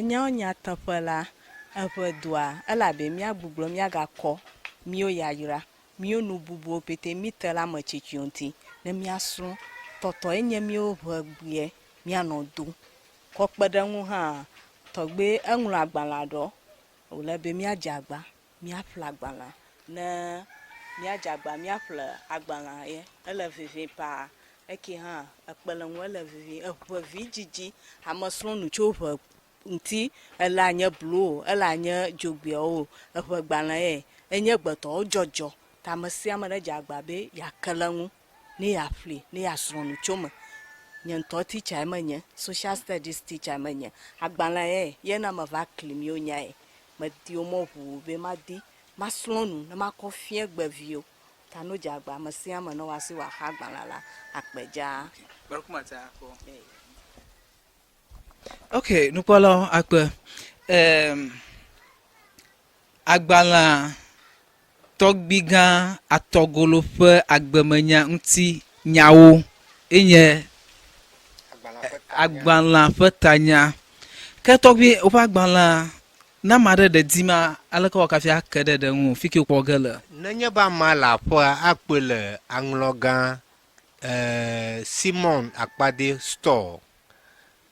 Nyonya tapela evedua elabe mia gbuglo mia gakọ mio yayra mio nububu pete mitela machechionti ne mia sru toto enye mio vegbe mia no do kokpedenwu ha togbe enwuru agbala do olebe mia jagba mia fla agbala ne mia jagba mia fla agbala ye ele vivi pa eki ha ekpelenwu ele vivi evevi jiji amasru nu chove nti ela anye blue ela anye jogbeo evegbala ye enye gbeto jojo tamesia me jagba be yakelenwu ni ya fli ni ya sru nu chome nyanto teacher menye social studies teacher menye agbala ye na ma va klimi onya ye ma di omo vu be ma di ma slonu na ma ko fie gbavio tanu jagba mesia me no wasi wa agbala la akpeja barkumata ko okay nupolo akpe agbala togbiga atogolo fe agbemenya nti nyawo enye agbala fetanya ke togbi ofa agbala na mare de dima alaka wakafia kede de hu fiki ko gele nanya ba mala po akpele anglogan Simon akpade store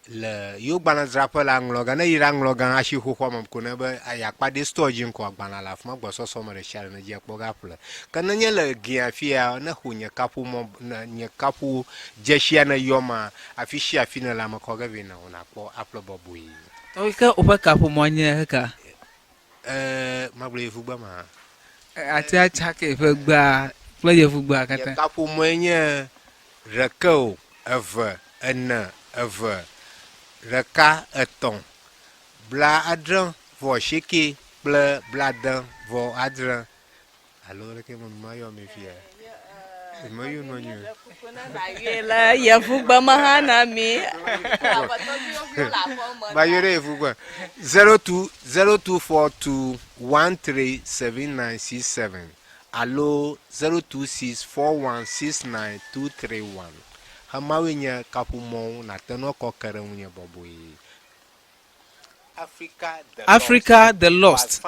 le yo gbana drape la anglogan na ira anglogan ashi hokwa mam ko na ba akpade store jin ko gbana la fma gboso so mo de share na je ko gaple kan nanya le giafia na hunya kapu mo na nya kapu jeshia na yoma afishi afina la mako ga vina ona ko aplo bobui to ke ofa kapo monye ka magle fugba ma ati acha ke fugba play fugba kata kapu monye rekau eve ene eve reka eton bla adran vo shiki bla dan vo adran alors que mon mayo me fia mayo no nyu la ye fugba mahana mi bayore fugba 0242137967 allo 0264169231 hamawenya kapumon na teno kokere munye boboyi Africa the lost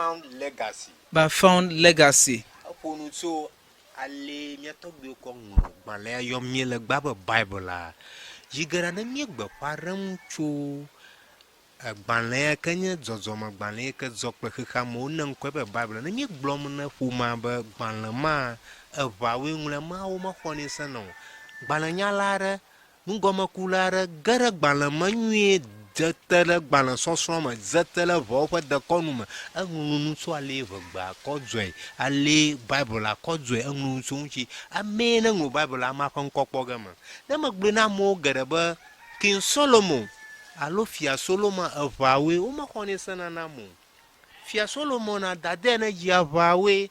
but found legacy aponu so ale miato gbe ko ngro gbale yo miele gba bible la jigara na miegbe param cho gbale kanye zozoma gbale ke zokpe khamo na nkwe be bible na miegblom na fuma be gbale ma evawe ngule ma o ma khoni sano gbale nyalare ngoma kulare gara gbale manwie jetele gbale sonsoma jetele vo fa de konuma angunu so ale vegba kodzoe ale bible akodzoe angunu so nchi amena ngo bible ama kon kokpo gama na magble na mo garaba king solomon alo fia solomon evawe o ma khoni sana na mo fia solomon na dade na yavawe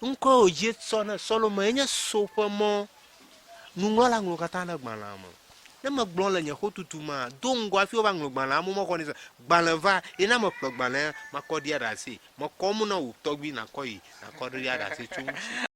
nko oje sona solomon enya sopemo nungola ngo katana gbala mo na magbon la nya hotutuma dongo afi o banglo gbala mo khoni sa gbala va ina mo plug gbala ma kodia da si mo komu na utogbi na koyi na kodia da si chu